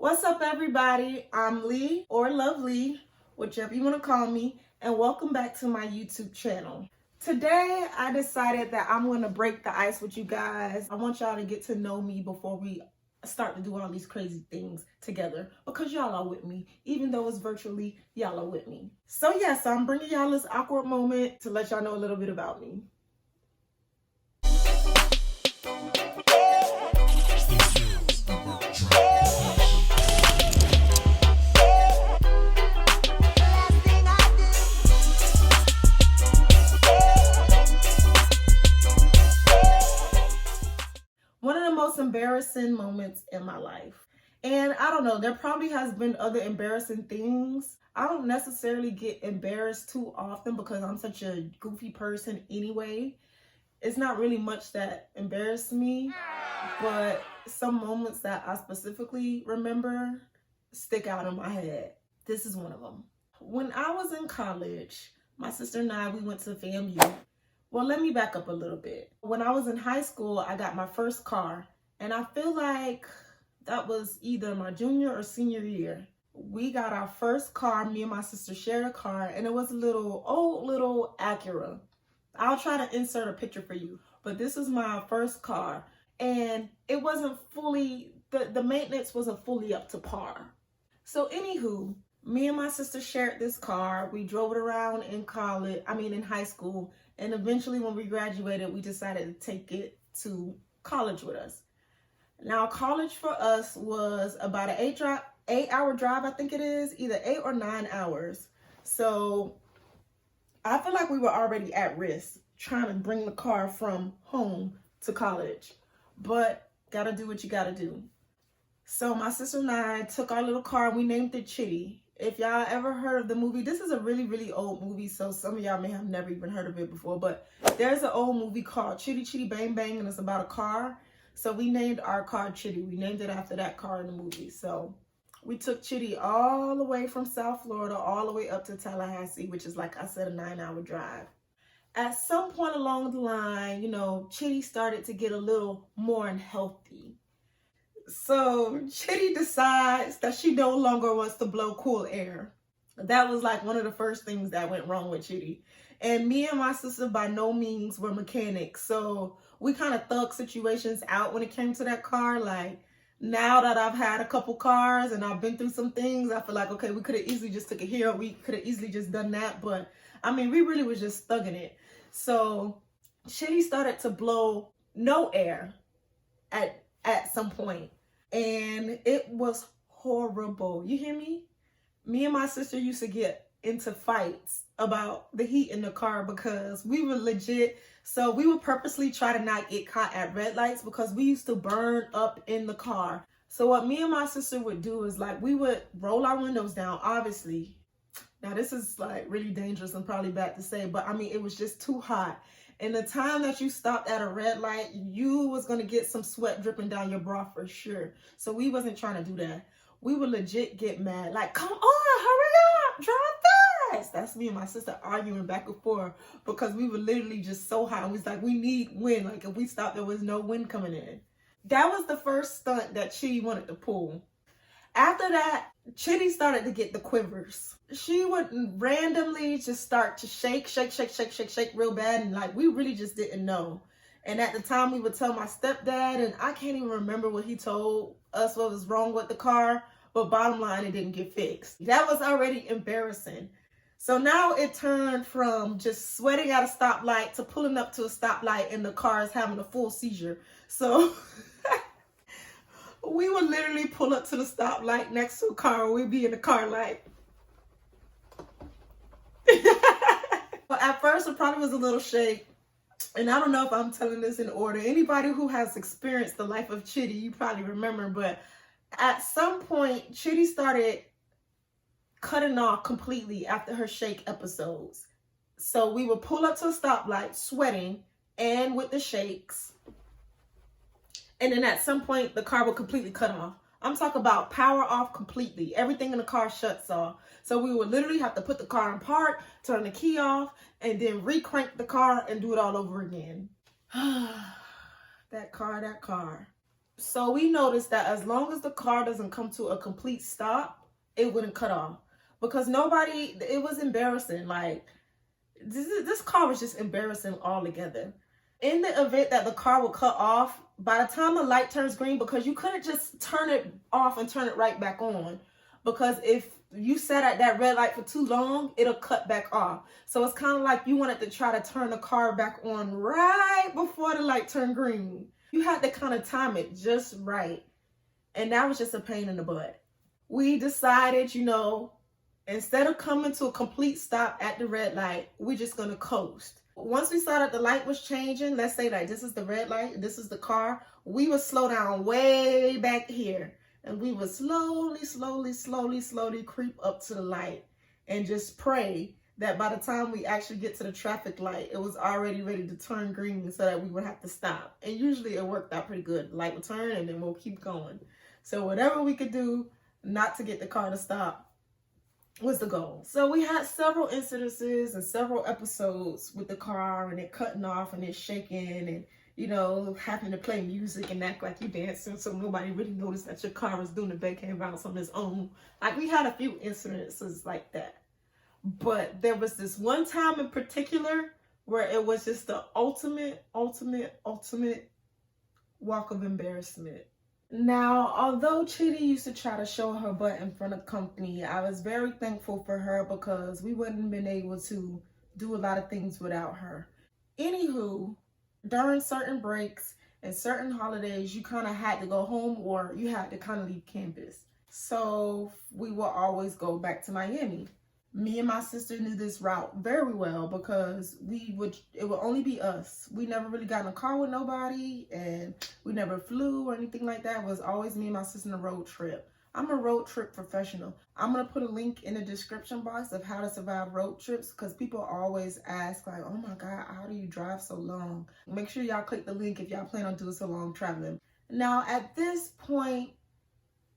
What's up, everybody? I'm Lee, or Lovely, whichever you want to call me, and welcome back to my YouTube channel. Today, I decided that I'm going to break the ice with you guys. I want y'all to get to know me before we start to do all these crazy things together, because y'all are with me. Even though it's virtually, y'all are with me. So yes, I'm bringing y'all this awkward moment to let y'all know a little bit about me. One of the most embarrassing moments in my life. And I don't know, there probably has been other embarrassing things. I don't necessarily get embarrassed too often because I'm such a goofy person anyway. It's not really much that embarrassed me, but some moments that I specifically remember stick out in my head. This is one of them. When I was in college, my sister and I, we went to FAMU. Well, let me back up a little bit. When I was in high school, I got my first car, and I feel like that was either my junior or senior year. We got our first car. Me and my sister shared a car, and it was a old little Acura. I'll try to insert a picture for you, but this was my first car, and it wasn't fully, the maintenance wasn't fully up to par. So anywho, me and my sister shared this car. We drove it around in high school. And eventually when we graduated, we decided to take it to college with us. Now, college for us was about an 8-hour drive, I think it is, either 8 or 9 hours. So I feel like we were already at risk trying to bring the car from home to college. But gotta do what you gotta do. So my sister and I took our little car and we named it Chitty. If y'all ever heard of the movie, this is a really, really old movie, so some of y'all may have never even heard of it before, but there's an old movie called Chitty Chitty Bang Bang, and it's about a car. So we named our car Chitty. We named it after that car in the movie. So we took Chitty all the way from South Florida, all the way up to Tallahassee, which is, like I said, a 9-hour drive. At some point along the line, Chitty started to get a little more unhealthy. So Chitty decides that she no longer wants to blow cool air. That was like one of the first things that went wrong with Chitty. And me and my sister by no means were mechanics. So we kind of thugged situations out when it came to that car. Like, now that I've had a couple cars and I've been through some things, I feel like, okay, we could have easily just took it here. We could have easily just done that. But we really was just thugging it. So Chitty started to blow no air at some point, and it was horrible. You hear me? Me and my sister used to get into fights about the heat in the car because we were legit. So we would purposely try to not get caught at red lights because we used to burn up in the car. So what me and my sister would do is, like, we would roll our windows down, obviously. Now this is like really dangerous and probably bad to say, but it was just too hot. And the time that you stopped at a red light, you was going to get some sweat dripping down your bra for sure. So we wasn't trying to do that. We would legit get mad. Like, come on, hurry up, drive fast. That's me and my sister arguing back and forth because we were literally just so hot. And we was like, we need wind. Like, if we stopped, there was no wind coming in. That was the first stunt that Chitty wanted to pull. After that, Chitty started to get the quivers. She would randomly just start to shake real bad. And like, we really just didn't know. And at the time we would tell my stepdad, and I can't even remember what he told us what was wrong with the car. But bottom line, it didn't get fixed. That was already embarrassing. So now it turned from just sweating at a stoplight to pulling up to a stoplight and the car is having a full seizure. So we would literally pull up to the stoplight next to a car, and we'd be in the car like. But at first it probably was a little shake. And I don't know if I'm telling this in order. Anybody who has experienced the life of Chitty, you probably remember. But at some point, Chitty started cutting off completely after her shake episodes. So we would pull up to a stoplight, sweating, and with the shakes. And then at some point, the car would completely cut off. I'm talking about power off completely. Everything in the car shuts off. So we would literally have to put the car in park, turn the key off, and then re-crank the car and do it all over again. That car. So we noticed that as long as the car doesn't come to a complete stop, it wouldn't cut off. Because nobody, it was embarrassing. Like, this car was just embarrassing altogether. In the event that the car would cut off, by the time the light turns green, because you couldn't just turn it off and turn it right back on. Because if you sat at that red light for too long, it'll cut back off. So it's kind of like you wanted to try to turn the car back on right before the light turned green. You had to kind of time it just right. And that was just a pain in the butt. We decided, instead of coming to a complete stop at the red light, we're just going to coast. Once we saw that the light was changing, let's say like this is the red light, this is the car, we would slow down way back here. And we would slowly creep up to the light and just pray that by the time we actually get to the traffic light, it was already ready to turn green so that we would have to stop. And usually it worked out pretty good. The light would turn and then we'll keep going. So whatever we could do not to get the car to stop was the goal. So we had several incidences and several episodes with the car and it cutting off and it shaking and having to play music and act like you dancing so nobody really noticed that your car was doing the backhand bounce on its own. Like, we had a few incidences like that. But there was this one time in particular where it was just the ultimate walk of embarrassment. Now, although Chitty used to try to show her butt in front of company, I was very thankful for her because we wouldn't have been able to do a lot of things without her. Anywho, during certain breaks and certain holidays, you kind of had to go home or you had to kind of leave campus. So we would always go back to Miami. Me and my sister knew this route very well because it would only be us. We never really got in a car with nobody and we never flew or anything like that. It was always me and my sister in a road trip. I'm a road trip professional. I'm going to put a link in the description box of how to survive road trips because people always ask like, oh my God, how do you drive so long? Make sure y'all click the link if y'all plan on doing so long traveling. Now at this point,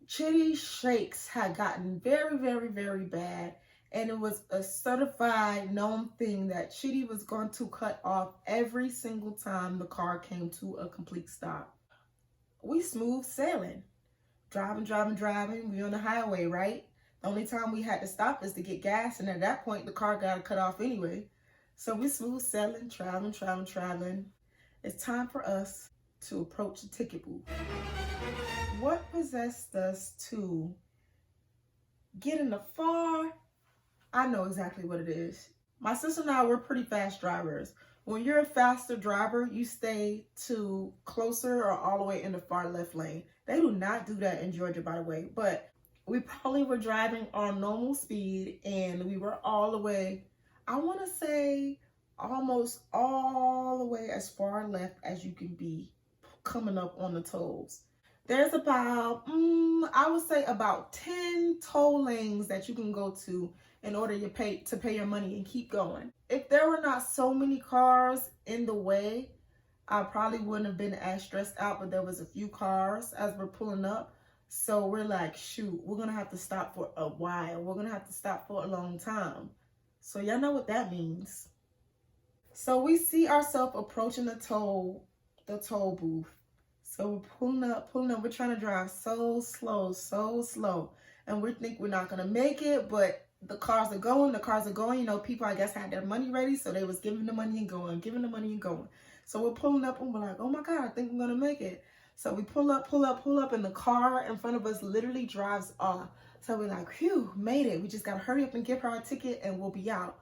Chitty's shakes had gotten very bad. And it was a certified known thing that Chitty was going to cut off every single time the car came to a complete stop. We smooth sailing. Driving. We on the highway, right? The only time we had to stop is to get gas. And at that point, the car got cut off anyway. So we smooth sailing, traveling. It's time for us to approach the ticket booth. What possessed us to get in the far? I know exactly what it is. My sister and I, we're pretty fast drivers. When you're a faster driver, you stay to closer or all the way in the far left lane. They do not do that in Georgia, by the way. But we probably were driving on normal speed and we were all the way, I want to say almost all the way as far left as you can be coming up on the tolls. There's about, I would say about 10 toll lanes that you can go to in order to pay your money and keep going. If there were not so many cars in the way, I probably wouldn't have been as stressed out, but there was a few cars as we're pulling up. So we're like, shoot, we're going to have to stop for a while. We're going to have to stop for a long time. So y'all know what that means. So we see ourselves approaching the toll booth. So we're pulling up. We're trying to drive so slow. And we think we're not going to make it, but the cars are going. People, I guess, had their money ready. So they was giving the money and going. So we're pulling up and we're like, oh my God, I think we're going to make it. So we pull up, and the car in front of us literally drives off. So we're like, phew, made it. We just got to hurry up and give her our ticket and we'll be out.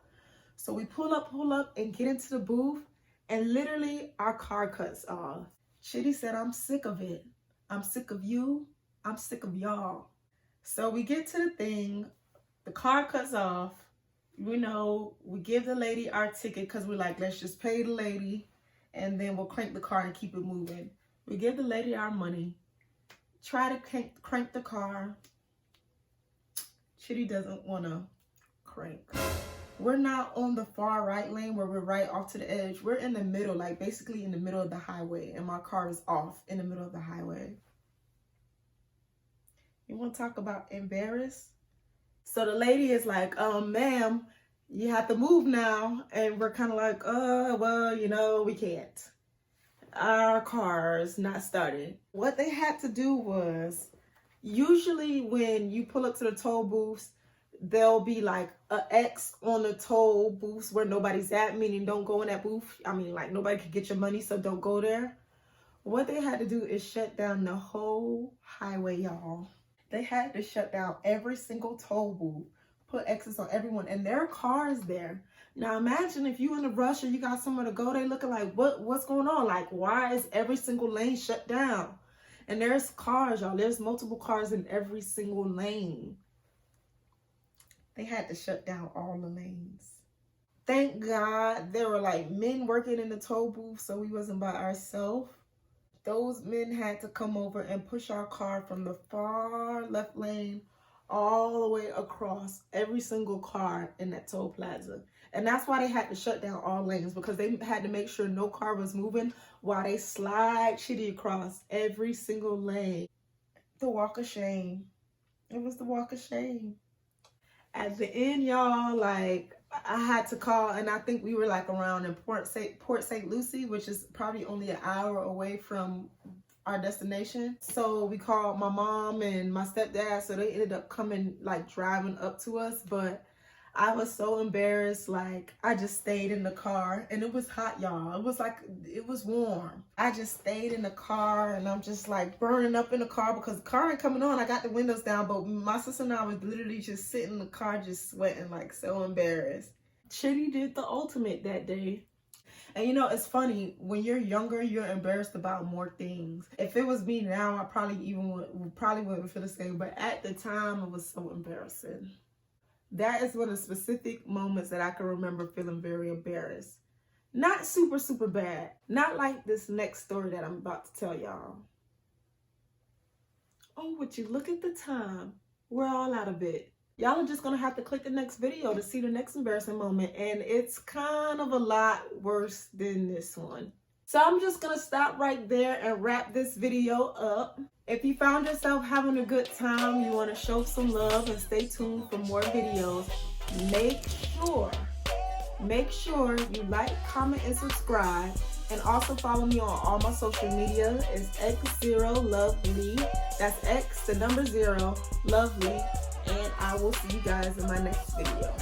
So we pull up and get into the booth, and literally our car cuts off. Chitty said, I'm sick of it. I'm sick of you. I'm sick of y'all. So we get to the thing. The car cuts off. We give the lady our ticket because we're like, let's just pay the lady and then we'll crank the car and keep it moving. We give the lady our money. Try to crank the car. Chitty doesn't want to crank. We're not on the far right lane where we're right off to the edge. We're in the middle, like basically in the middle of the highway, and my car is off in the middle of the highway. You want to talk about embarrassed? So the lady is like, ma'am, you have to move now. And we're kind of like, well, we can't. our cars not started. What they had to do was, usually when you pull up to the toll booths, there'll be like a X on the toll booths where nobody's at, meaning don't go in that booth. I mean, like, nobody could get your money, so don't go there. What they had to do is shut down the whole highway, y'all. They had to shut down every single toll booth, put X's on everyone, and there are cars there. Now imagine if you in a rush or you got somewhere to go, they looking like, what's going on? Like, why is every single lane shut down? And there's cars, y'all. There's multiple cars in every single lane. They had to shut down all the lanes. Thank God there were like men working in the toll booth, so we wasn't by ourselves. Those men had to come over and push our car from the far left lane all the way across every single car in that toll plaza. And that's why they had to shut down all lanes, because they had to make sure no car was moving while they slide Chitty across every single lane. The walk of shame. It was the walk of shame. At the end, y'all, like, I had to call, and I think we were like around in Port St. Lucie, which is probably only an hour away from our destination. So we called my mom and my stepdad, so they ended up coming, like, driving up to us. But I was so embarrassed, like, I just stayed in the car, and it was hot, y'all. It was like, it was warm. I just stayed in the car, and I'm just like burning up in the car because the car ain't coming on. I got the windows down, but my sister and I was literally just sitting in the car, just sweating, like, so embarrassed. Chitty did the ultimate that day. And you know, it's funny, when you're younger, you're embarrassed about more things. If it was me now, I probably wouldn't feel the same, but at the time, it was so embarrassing. That is one of the specific moments that I can remember feeling very embarrassed. Not super, super bad. Not like this next story that I'm about to tell y'all. Oh, would you look at the time? We're all out of it. Y'all are just going to have to click the next video to see the next embarrassing moment. And it's kind of a lot worse than this one. So I'm just going to stop right there and wrap this video up. If you found yourself having a good time, you want to show some love and stay tuned for more videos, make sure you like, comment, and subscribe. And also follow me on all my social media. It's X0Lovely. That's X, the number 0, Lovely. And I will see you guys in my next video.